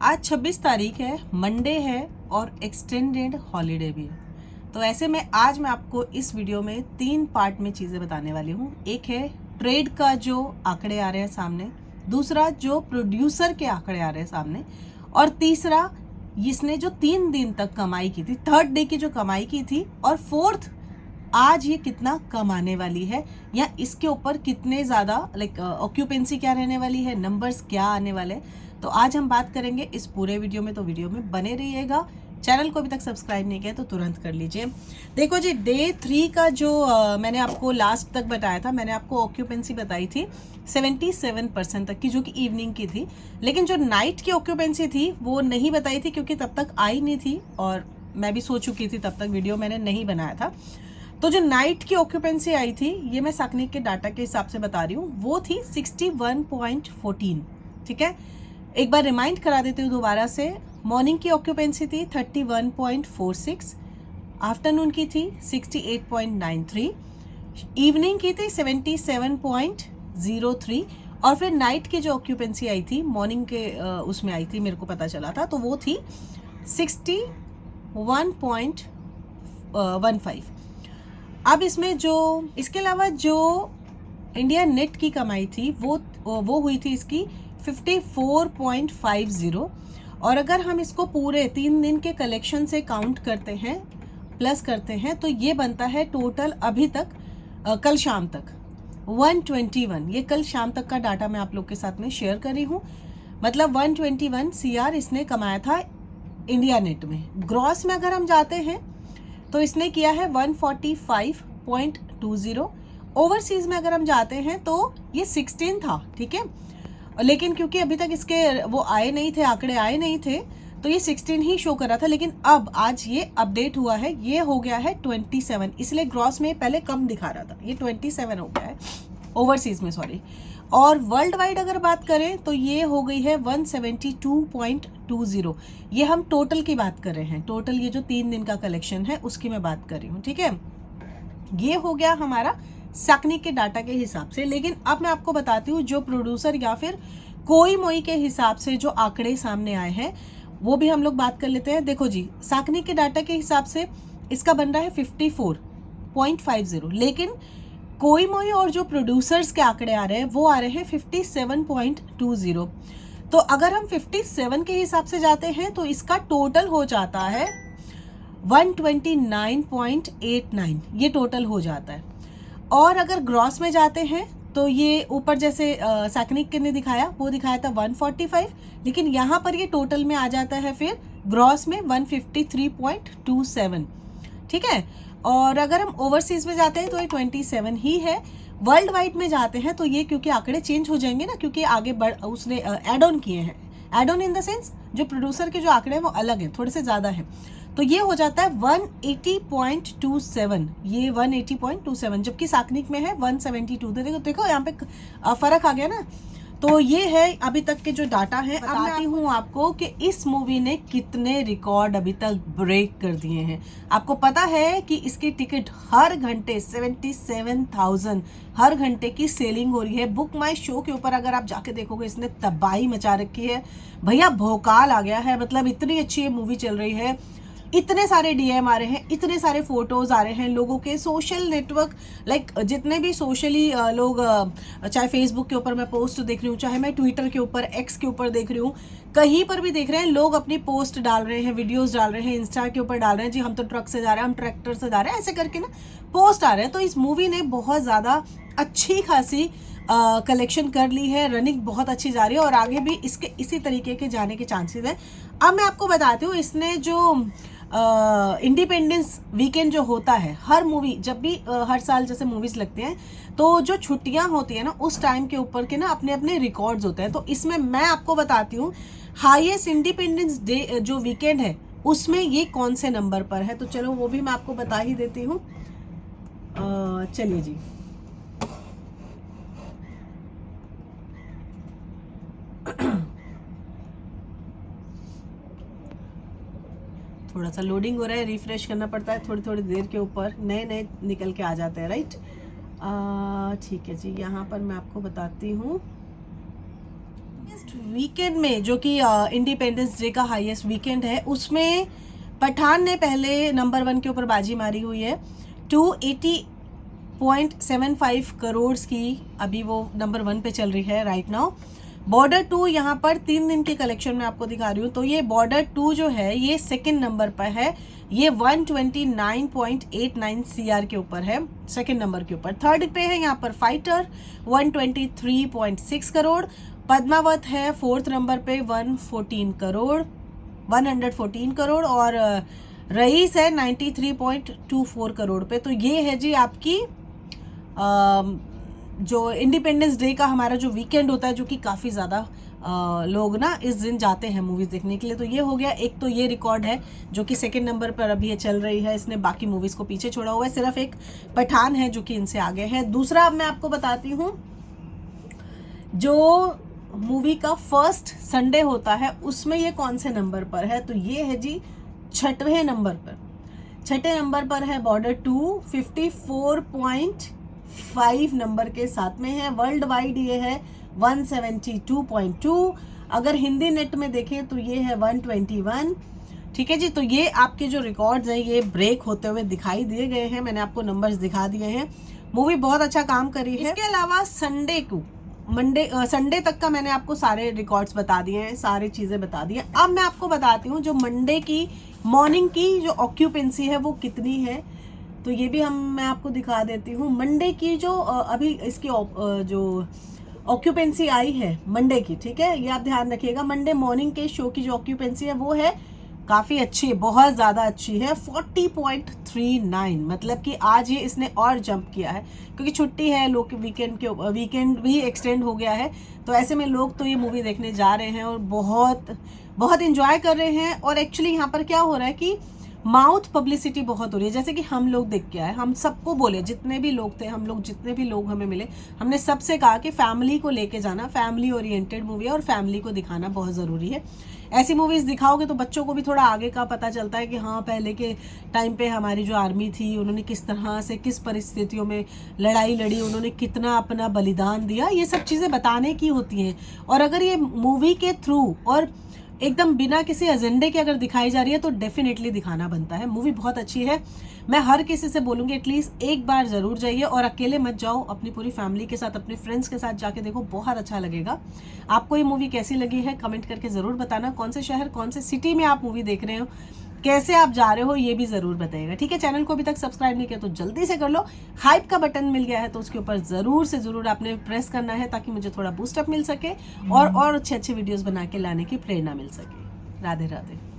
आज 26 तारीख है, मंडे है और एक्सटेंडेड हॉलीडे भी है। तो ऐसे में आज मैं आपको इस वीडियो में 3 पार्ट में चीज़ें बताने वाली हूँ। एक है ट्रेड का जो आंकड़े आ रहे हैं सामने, दूसरा जो प्रोड्यूसर के आंकड़े आ रहे हैं सामने, और तीसरा इसने जो 3 दिन तक कमाई की थी, थर्ड डे की जो कमाई की थी, और फोर्थ आज ये कितना कमाने वाली है या इसके ऊपर कितने ज़्यादा ऑक्यूपेंसी क्या रहने वाली है, नंबर्स क्या आने वाले। तो आज हम बात करेंगे इस पूरे वीडियो में, तो वीडियो में बने रहिएगा। चैनल को अभी तक सब्सक्राइब नहीं किया तो तुरंत कर लीजिए। देखो जी, डे 3 का जो मैंने आपको लास्ट तक बताया था, मैंने आपको ऑक्यूपेंसी बताई थी 77% तक की, जो कि इवनिंग की थी। लेकिन जो नाइट की ऑक्यूपेंसी थी वो नहीं बताई थी क्योंकि तब तक आई नहीं थी और मैं भी सो चुकी थी, तब तक वीडियो मैंने नहीं बनाया था। तो जो नाइट की ऑक्यूपेंसी आई थी, ये मैं साकनिक के डाटा के हिसाब से बता रही हूँ, वो थी 61.14। ठीक है, एक बार रिमाइंड करा देती हूँ दोबारा से। मॉर्निंग की ऑक्यूपेंसी थी 31.46, आफ्टरनून की थी 68.93, इवनिंग की थी 77.03, और फिर नाइट की जो ऑक्यूपेंसी आई थी, मॉर्निंग के उसमें आई थी, मेरे को पता चला था, तो वो थी 61.15। अब इसमें जो इसके अलावा जो इंडिया नेट की कमाई थी वो हुई थी इसकी 54.50, और अगर हम इसको पूरे 3 दिन के कलेक्शन से काउंट करते हैं, प्लस करते हैं, तो ये बनता है टोटल अभी तक कल शाम तक 121। ये कल शाम तक का डाटा मैं आप लोग के साथ में शेयर कर रही हूँ। मतलब 121 CR इसने कमाया था इंडिया नेट में। ग्रॉस में अगर हम जाते हैं तो इसने किया है 145.20। ओवरसीज में अगर हम जाते हैं तो ये 16 था, ठीक है, लेकिन क्योंकि अभी तक इसके वो आए नहीं थे, आंकड़े आए नहीं थे, तो ये 16 ही शो कर रहा था। लेकिन अब आज ये अपडेट हुआ है, ये हो गया है 27, इसलिए ग्रॉस में पहले कम दिखा रहा था, ये 27 हो गया है ओवरसीज में, सॉरी। और वर्ल्ड वाइड अगर बात करें तो ये हो गई है 172.20। ये हम टोटल की बात कर रहे हैं, टोटल ये जो 3 दिन का कलेक्शन है उसकी मैं बात कर रही हूँ, ठीक है। ये हो गया हमारा साकनिक के डाटा के हिसाब से। लेकिन अब मैं आपको बताती हूँ जो प्रोड्यूसर या फिर कोई मोई के हिसाब से जो आंकड़े सामने आए हैं वो भी हम लोग बात कर लेते हैं। देखो जी, साकनिक के डाटा के हिसाब से इसका बन रहा है 54.50, लेकिन कोई मोई और जो प्रोड्यूसर्स के आंकड़े आ रहे हैं वो आ रहे हैं 57.20। तो अगर हम 57 के हिसाब से जाते हैं तो इसका टोटल हो जाता है 129.89, ये टोटल हो जाता है। और अगर ग्रॉस में जाते हैं तो ये ऊपर जैसे साकनिक ने दिखाया, वो दिखाया था 145, लेकिन यहाँ पर ये टोटल में आ जाता है फिर ग्रॉस में 153.27, ठीक है। और अगर हम ओवरसीज में जाते हैं तो ये 27 ही है। वर्ल्ड वाइड में जाते हैं तो ये, क्योंकि आंकड़े चेंज हो जाएंगे ना, क्योंकि आगे उसने एड ऑन किए हैं, add on in the sense जो प्रोड्यूसर के जो आंकड़े हैं वो अलग हैं, थोड़े से ज़्यादा हैं, तो ये हो जाता है 180.27, ये 180.27, जबकि साकनिक में है 172। देखो यहाँ पे फर्क आ गया ना। तो ये है अभी तक के जो डाटा है। बताती हूँ आपको कि इस मूवी ने कितने रिकॉर्ड अभी तक ब्रेक कर दिए हैं। आपको पता है कि इसकी टिकट हर घंटे 77,000 हर घंटे की सेलिंग हो रही है। बुक माई शो के ऊपर अगर आप जाके देखोगे, इसने तबाही मचा रखी है भैया, भौकाल आ गया है। मतलब इतनी अच्छी ये मूवी चल रही है, इतने सारे DM आ रहे हैं, इतने सारे फोटोज आ रहे हैं लोगों के। सोशल नेटवर्क जितने भी सोशली लोग, चाहे फेसबुक के ऊपर मैं पोस्ट देख रही हूँ, चाहे मैं ट्विटर के ऊपर, एक्स के ऊपर देख रही हूँ, कहीं पर भी देख रहे हैं लोग अपनी पोस्ट डाल रहे हैं, वीडियोस डाल रहे हैं, इंस्टा के ऊपर डाल रहे हैं, जी हम तो ट्रक से जा रहे हैं, हम ट्रैक्टर से जा रहे हैं, ऐसे करके ना पोस्ट आ रहे हैं। तो इस मूवी ने बहुत ज़्यादा अच्छी खासी कलेक्शन कर ली है, रनिंग बहुत अच्छी जा रही है और आगे भी इसके इसी तरीके के जाने के चांसेस हैं। अब मैं आपको बताती हूँ, इसने जो इंडिपेंडेंस वीकेंड जो होता है, हर मूवी जब भी हर साल जैसे मूवीज लगती हैं, तो जो छुट्टियां होती है ना, उस टाइम के ऊपर के ना अपने अपने रिकॉर्ड्स होते हैं। तो इसमें मैं आपको बताती हूँ हाईएस्ट इंडिपेंडेंस डे जो वीकेंड है उसमें ये कौन से नंबर पर है, तो चलो वो भी मैं आपको बता ही देती हूँ। चलिए जी, थोड़ा सा लोडिंग हो रहा है, रिफ्रेश करना पड़ता है थोड़ी थोड़ी देर के ऊपर, नए नए निकल के आ जाते हैं, राइट। ठीक है जी, यहाँ पर मैं आपको बताती हूँ वीकेंड में, जो कि इंडिपेंडेंस डे का हाईएस्ट वीकेंड है, उसमें पठान ने पहले नंबर 1 के ऊपर बाजी मारी हुई है 280.75 करोड़ की, अभी वो नंबर 1 पे चल रही है राइट नाउ। बॉर्डर 2 यहाँ पर 3 दिन के कलेक्शन में आपको दिखा रही हूँ, तो ये बॉर्डर 2 जो है ये सेकंड नंबर पर है, ये 129.89 CR के ऊपर है सेकंड नंबर के ऊपर। थर्ड पे है यहाँ पर फाइटर 123.6 करोड़, पद्मावत है फोर्थ नंबर पे 114 करोड़ और रईस है 93.24 करोड़ पे। तो ये है जी आपकी जो इंडिपेंडेंस डे का हमारा जो वीकेंड होता है, जो कि काफ़ी ज़्यादा लोग ना इस दिन जाते हैं मूवीज़ देखने के लिए। तो ये हो गया एक, तो ये रिकॉर्ड है जो कि सेकंड नंबर पर अभी ये चल रही है, इसने बाकी मूवीज़ को पीछे छोड़ा हुआ है, सिर्फ एक पठान है जो कि इनसे आगे है। दूसरा अब मैं आपको बताती हूँ, जो मूवी का फर्स्ट संडे होता है उसमें ये कौन से नंबर पर है, तो ये है जी 6वें नंबर पर। 6ठे नंबर पर है बॉर्डर 2 54.5 नंबर के साथ में है। वर्ल्ड वाइड ये है 172.2, अगर हिंदी नेट में देखें तो ये है 121। ठीक है जी, तो ये आपके जो रिकॉर्ड्स हैं ये ब्रेक होते हुए दिखाई दिए गए हैं, मैंने आपको नंबर्स दिखा दिए हैं। मूवी बहुत अच्छा काम करी है। इसके अलावा संडे को संडे तक का मैंने आपको सारे रिकॉर्ड्स बता दिए हैं, सारी चीज़ें बता दी हैं। अब मैं आपको बताती हूँ जो मंडे की मॉर्निंग की जो ऑक्यूपेंसी है वो कितनी है, तो ये भी मैं आपको दिखा देती हूँ। मंडे की जो अभी इसकी जो ऑक्यूपेंसी आई है मंडे की, ठीक है, ये आप ध्यान रखिएगा। मंडे मॉर्निंग के शो की जो ऑक्यूपेंसी है वो है काफ़ी अच्छी, बहुत ज़्यादा अच्छी है 40.39, मतलब कि आज ये इसने और जंप किया है क्योंकि छुट्टी है, लोग वीकेंड भी एक्सटेंड हो गया है, तो ऐसे में लोग तो ये मूवी देखने जा रहे हैं और बहुत बहुत इंजॉय कर रहे हैं। और एक्चुअली यहाँ पर क्या हो रहा है कि माउथ पब्लिसिटी बहुत हो रही है, जैसे कि हम लोग देख के आए, हम सबको बोले, जितने भी लोग थे, हम लोग जितने भी लोग हमें मिले, हमने सबसे कहा कि फैमिली को लेके जाना, फैमिली ओरिएंटेड मूवी है और फैमिली को दिखाना बहुत ज़रूरी है। ऐसी मूवीज़ दिखाओगे तो बच्चों को भी थोड़ा आगे का पता चलता है कि हाँ पहले के टाइम पे हमारी जो आर्मी थी उन्होंने किस तरह से किस परिस्थितियों में लड़ाई लड़ी, उन्होंने कितना अपना बलिदान दिया, ये सब चीज़ें बताने की होती हैं। और अगर ये मूवी के थ्रू और एकदम बिना किसी एजेंडे के अगर दिखाई जा रही है तो डेफिनेटली दिखाना बनता है। मूवी बहुत अच्छी है, मैं हर किसी से बोलूँगी एटलीस्ट एक बार ज़रूर जाइए और अकेले मत जाओ, अपनी पूरी फैमिली के साथ, अपने फ्रेंड्स के साथ जाके देखो, बहुत अच्छा लगेगा। आपको ये मूवी कैसी लगी है कमेंट करके ज़रूर बताना, कौन से शहर कौन से सिटी में आप मूवी देख रहे हो, कैसे आप जा रहे हो ये भी ज़रूर बताइएगा। ठीक है, चैनल को अभी तक सब्सक्राइब नहीं किया तो जल्दी से कर लो, हाइप का बटन मिल गया है तो उसके ऊपर ज़रूर से ज़रूर आपने प्रेस करना है ताकि मुझे थोड़ा बूस्टअप मिल सके और अच्छे अच्छे वीडियोज़ बना के लाने की प्रेरणा मिल सके। राधे राधे।